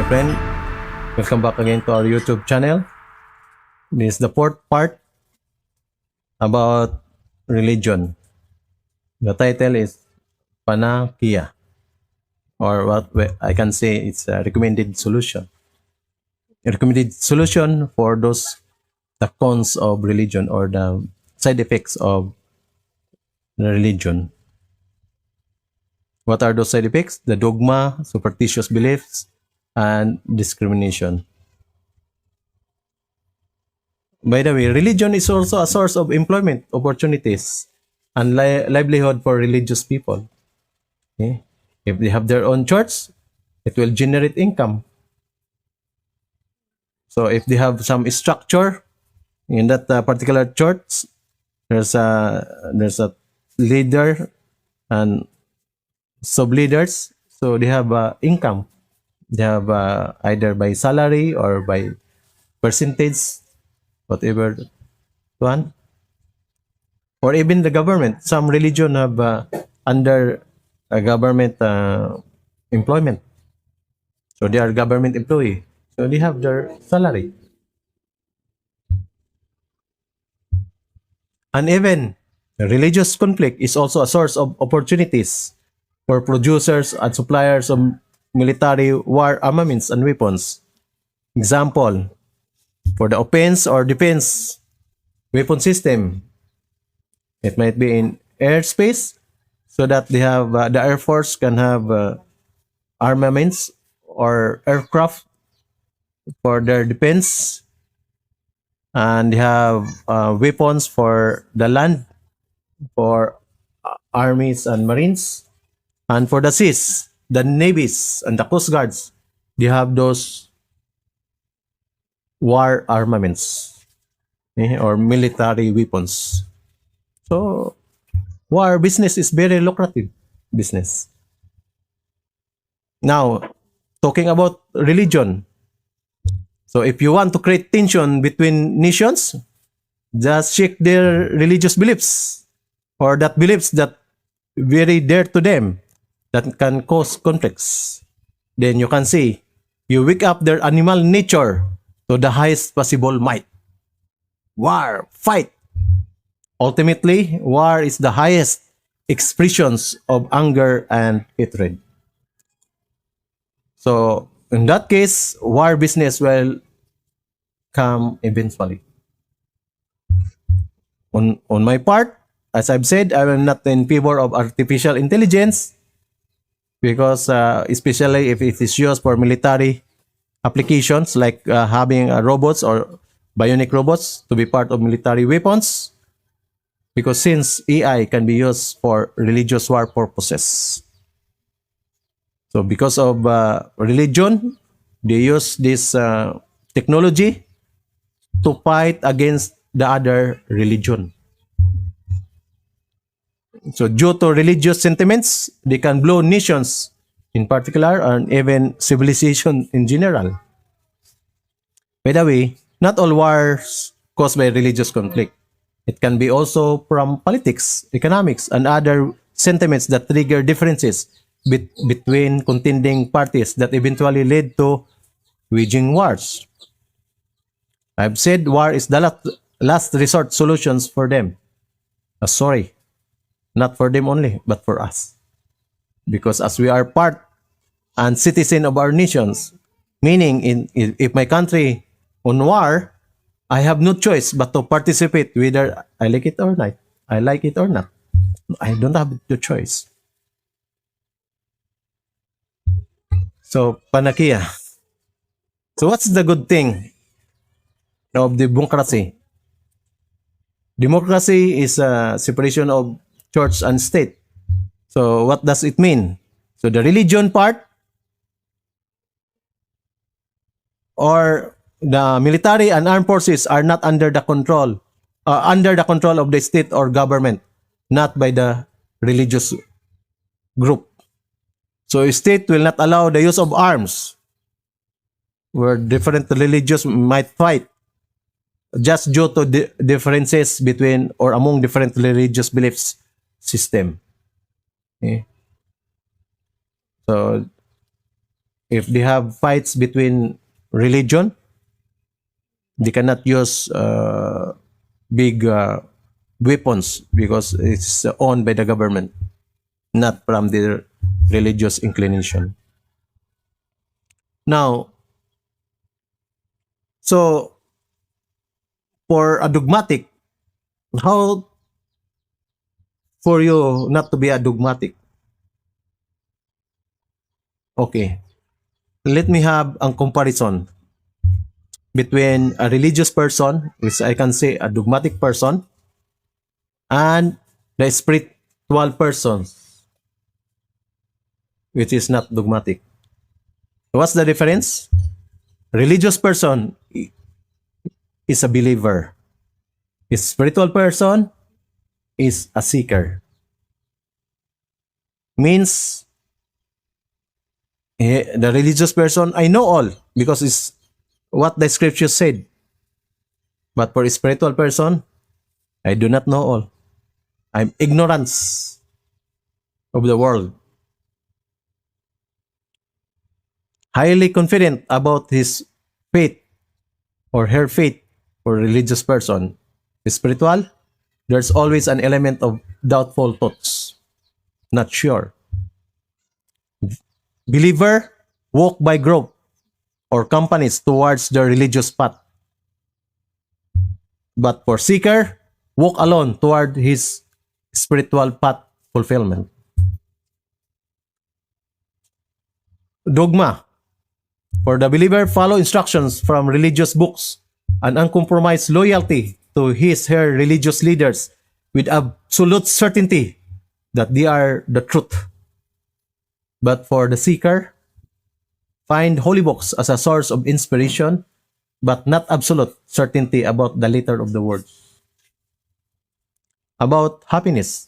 friend. Welcome back again to our YouTube channel. This is the fourth part about religion. The title is Panacea, or what I can say it's a recommended solution. A recommended solution for the cons of religion or the side effects of the religion. What are those side effects? The dogma, superstitious beliefs, and discrimination. By the way, religion is also a source of employment opportunities and livelihood for religious people. Okay? If they have their own church, it will generate income. So if they have some structure in that particular church, there's a leader and sub leaders, so they have income. They have either by salary or by percentage, whatever one, or even the government. Some religion have under a government employment, so they are government employee, so they have their salary. And even religious conflict is also a source of opportunities for producers and suppliers of military war armaments and weapons. Example, for the offense or defense weapon system, it might be in airspace, so that they have the Air Force can have armaments or aircraft for their defense, and they have weapons for the land for armies and marines, and for the seas, the navies and the coast guards, they have those war armaments or military weapons. So war business is very lucrative business. Now, talking about religion. So if you want to create tension between nations, just check their religious beliefs or that beliefs that very dear to them that can cause conflicts. Then you can see, you wake up their animal nature to the highest possible might. War, fight. Ultimately, war is the highest expressions of anger and hatred. So, in that case, war business will come eventually. On my part, as I've said, I am not in favor of artificial intelligence because especially if it is used for military applications like having robots or bionic robots to be part of military weapons, because since AI can be used for religious war purposes. So because of religion, they use this technology to fight against the other religion. So due to religious sentiments, they can blow nations in particular and even civilization in general. By the way, not all wars caused by religious conflict. It can be also from politics, economics, and other sentiments that trigger differences between contending parties that eventually lead to waging wars. I've said war is the last resort solutions for them. Sorry, not for them only, but for us. Because as we are part and citizen of our nations, meaning if my country on war, I have no choice but to participate whether I like it or not. I like it or not. I don't have the choice. So, Panacea. So, what's the good thing of democracy? Democracy is a separation of church and state. So, what does it mean? So, the religion part or the military and armed forces are not under the control of the state or government, not by the religious group. So a state will not allow the use of arms where different religions might fight just due to differences between or among different religious beliefs system. Okay. So If they have fights between religion, they cannot use big weapons because it's owned by the government, not from their religious inclination. Now, so for a dogmatic, how for you not to be a dogmatic? Okay, let me have a comparison between a religious person, which I can say a dogmatic person, and the spiritual person, which is not dogmatic. What's the difference? Religious person is a believer. A spiritual person is a seeker. Means the religious person, I know all because it's what the scripture said. But for a spiritual person, I do not know all. I'm ignorance of the world. Highly confident about his faith or her faith for religious person. Spiritual, there's always an element of doubtful thoughts. Not sure. Believer, walk by group or companies towards the religious path. But for seeker, walk alone toward his spiritual path fulfillment. Dogma. For the believer, follow instructions from religious books and uncompromised loyalty to his her religious leaders with absolute certainty that they are the truth. But for the seeker, find holy books as a source of inspiration, but not absolute certainty about the letter of the word. About happiness.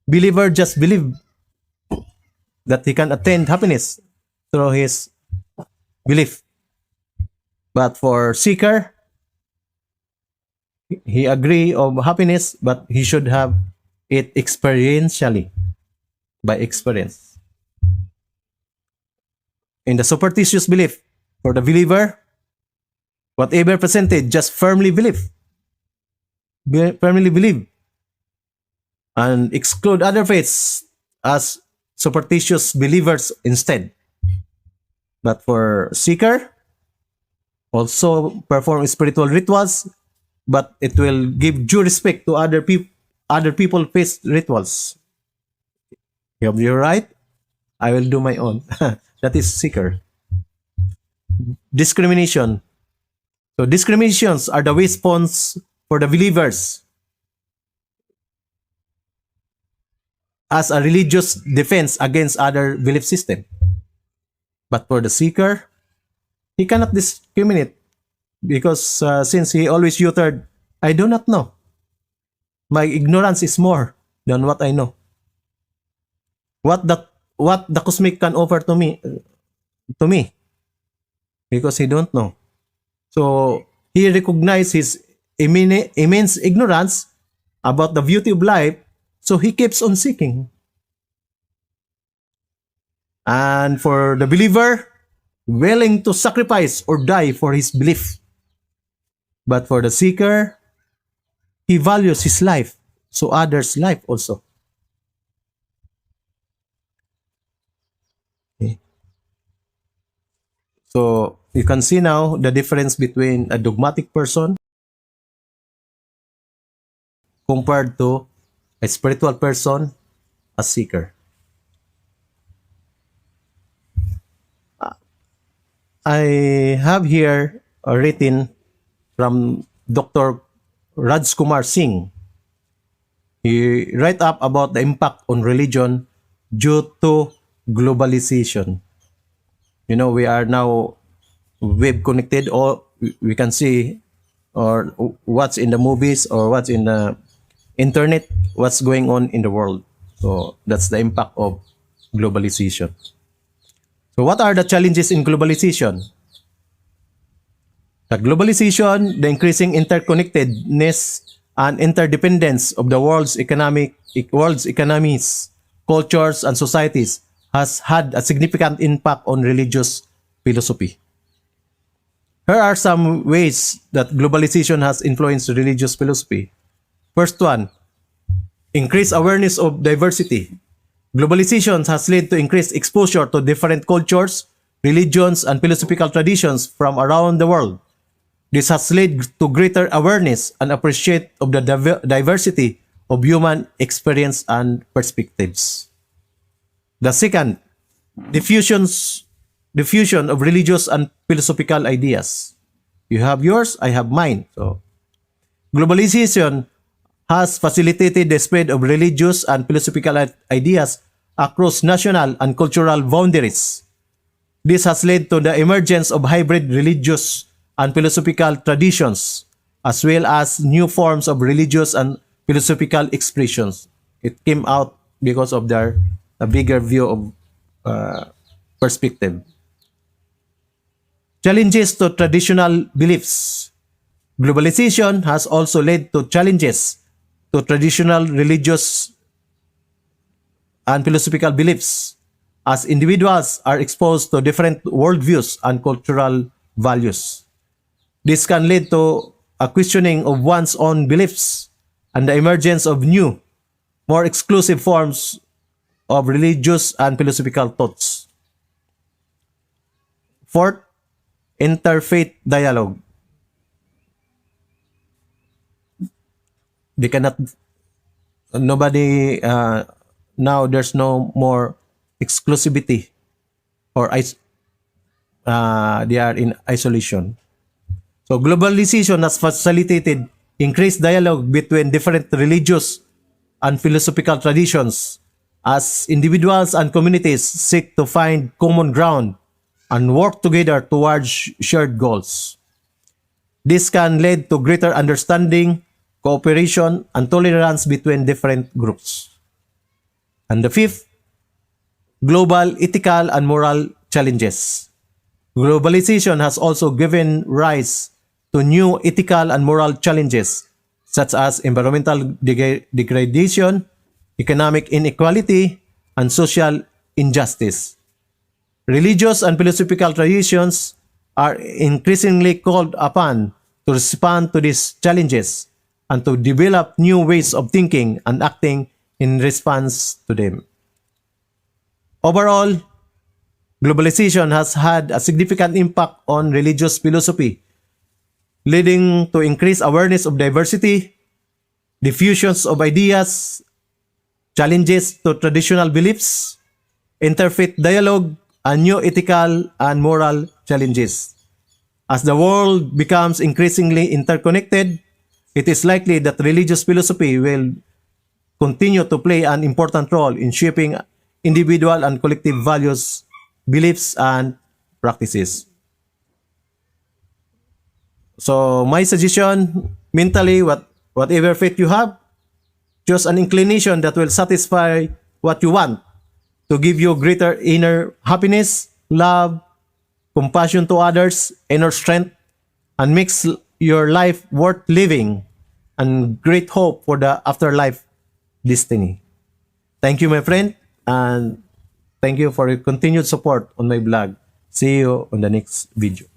Believer just believe that he can attain happiness through his belief. But for seeker, he agree of happiness, but he should have it experientially, by experience. In the superstitious belief, for the believer, whatever presented, just firmly believe. Firmly believe. And exclude other faiths as superstitious believers instead. But for seeker, also perform spiritual rituals, but it will give due respect to other people faith rituals. You're right. I will do my own. That is seeker. Discrimination. So discriminations are the response for the believers as a religious defense against other belief system. But for the seeker, he cannot discriminate because since he always uttered, I do not know. My ignorance is more than what I know. What the cosmic can offer to me, because he don't know. So he recognizes his immense ignorance about the beauty of life, so he keeps on seeking. And for the believer, willing to sacrifice or die for his belief. But for the seeker, he values his life, so others' life also. Okay. So you can see now the difference between a dogmatic person compared to a spiritual person, a seeker. I have here written from Dr. Rajkumar Singh. He write up about the impact on religion due to globalization. You know, we are now web connected, or we can see or what's in the movies or what's in the internet, what's going on in the world. So that's the impact of globalization. So what are the challenges in globalization? The globalization, the increasing interconnectedness and interdependence of the world's economies, cultures, and societies has had a significant impact on religious philosophy. Here are some ways that globalization has influenced religious philosophy. First one, increased awareness of diversity. Globalization has led to increased exposure to different cultures, religions, and philosophical traditions from around the world. This has led to greater awareness and appreciation of the diversity of human experience and perspectives. The second, diffusions, diffusion of religious and philosophical ideas. You have yours, I have mine. So, globalization has facilitated the spread of religious and philosophical ideas across national and cultural boundaries. This has led to the emergence of hybrid religious and philosophical traditions, as well as new forms of religious and philosophical expressions. It came out because of their a bigger view of perspective. Challenges to traditional beliefs. Globalization has also led to challenges to traditional religious and philosophical beliefs as individuals are exposed to different worldviews and cultural values. This can lead to a questioning of one's own beliefs and the emergence of new, more exclusive forms of religious and philosophical thoughts. Fourth, interfaith dialogue. They cannot, nobody, now there's no more exclusivity or they are in isolation. So globalization has facilitated increased dialogue between different religious and philosophical traditions as individuals and communities seek to find common ground and work together towards shared goals. This can lead to greater understanding, cooperation, and tolerance between different groups. And the fifth, global ethical and moral challenges. Globalization has also given rise to new ethical and moral challenges such as environmental degradation, economic inequality, and social injustice. Religious and philosophical traditions are increasingly called upon to respond to these challenges and to develop new ways of thinking and acting in response to them. Overall, globalization has had a significant impact on religious philosophy, leading to increased awareness of diversity, diffusions of ideas, challenges to traditional beliefs, interfaith dialogue, and new ethical and moral challenges. As the world becomes increasingly interconnected, it is likely that religious philosophy will continue to play an important role in shaping individual and collective values, beliefs, and practices. So my suggestion, mentally, whatever faith you have, choose an inclination that will satisfy what you want to give you greater inner happiness, love, compassion to others, inner strength, and makes your life worth living and great hope for the afterlife destiny. Thank you, my friend, and thank you for your continued support on my blog. See you on the next video.